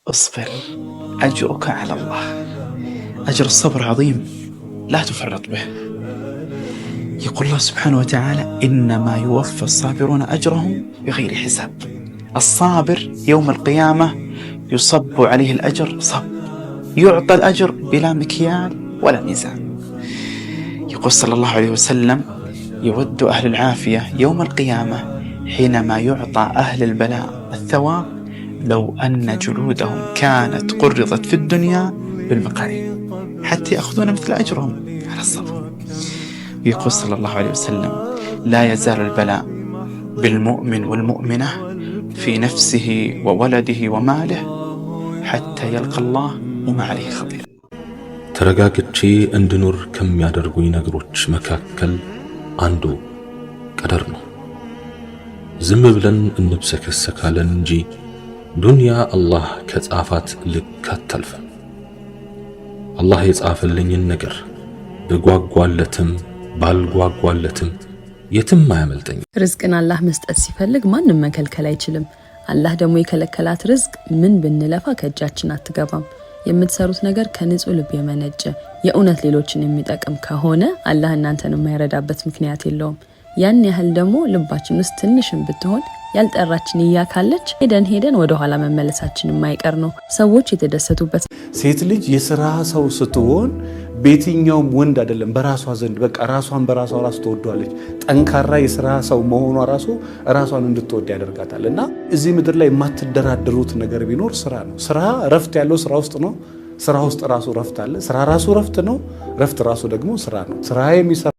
اصبر أجرك على الله. أجر الصبر عظيم لا تفرط به. يقول الله سبحانه وتعالى إنما يوفى الصابرون أجرهم بغير حساب. الصابر يوم القيامة يصب عليه الأجر صب، يعطى الأجر بلا مكيال ولا ميزان. يقول صلى الله عليه وسلم يود أهل العافية يوم القيامة حينما يعطى أهل البلاء الثواب لو أن جلودهم كانت قرضت في الدنيا بالبقاء حتى يأخذون مثل أجرهم على الصبر. يقول صلى الله عليه وسلم لا يزال البلاء بالمؤمن والمؤمنة في نفسه وولده وماله حتى يلقى الله وما عليه خطير. ተረጋግቼ እንድኖር ከሚያደርጉኝ ነገሮች መካከል አንዱ ቀደር ነው። ዝም ብለን እንብሰከሰካለን እንጂ ዱንያ አላህ ከጻፋት ልክ አታልፍም። አላህ የጻፈልኝን ነገር በጓጓለትም ባልጓጓለትም የትም አያመልጠኝ። ርዝቅን አላህ መስጠት ሲፈልግ ማንም መከልከል አይችልም። አላህ ደግሞ የከለከላት ርዝቅ ምን ብንለፋ ከእጃችን አትገባም። የምትሰሩት ነገር ከንጹህ ልብ የመነጨ የእውነት ሌሎችን የሚጠቅም ከሆነ አላህ እናንተን የማይረዳበት ምክንያት የለውም። ያን ያህል ደግሞ ልባችን ውስጥ ትንሽም ብትሆን ያልጠራችን ያካለች ሄደን ወደ ኋላ መመለሳችን የማይቀር ነው። ሰዎች የተደሰቱበት ሴት ልጅ የሥራ ሰው ስትሆን በየትኛውም ወንድ አይደለም በራሷ ዘንድ በቃ ራሷን በራሷ ራስ ትወዷለች። ጠንካራ የሥራ ሰው መሆኗ ራሷን እንድትወድ ያደርጋታል። እና እዚህ ምድር ላይ የማትደራደሩት ነገር ቢኖር ስራ ነው። ስራ ረፍት ያለው ስራ ውስጥ ነው። ስራ ውስጥ ራሱ ረፍት አለ። ስራ ራሱ ረፍት ነው። ረፍት ራሱ ደግሞ ስራ ነው። ስራ የሚሰራ